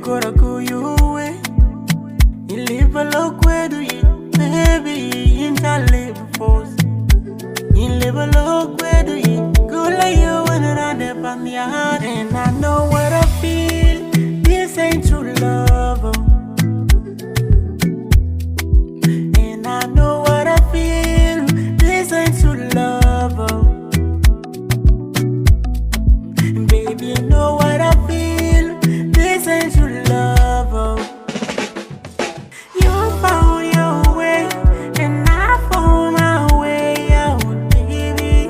gotta go your way. You live a look where do you, baby, in the labor force. You live a look where do you, go like you wanna run up on your heart. And I know what I feel, this ain't true love. Oh. And I know what I feel, this ain't true love. Oh. Baby, you know what I feel, this ain't true love. Oh. You found your way, and I found my way out, baby.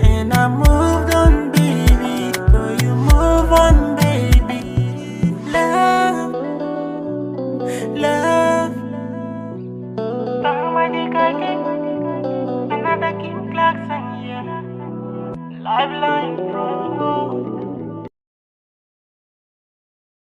And I moved on, baby, so you move on, baby. Love, love. Somebody got it, another King Clarkson, yeah. Lifeline.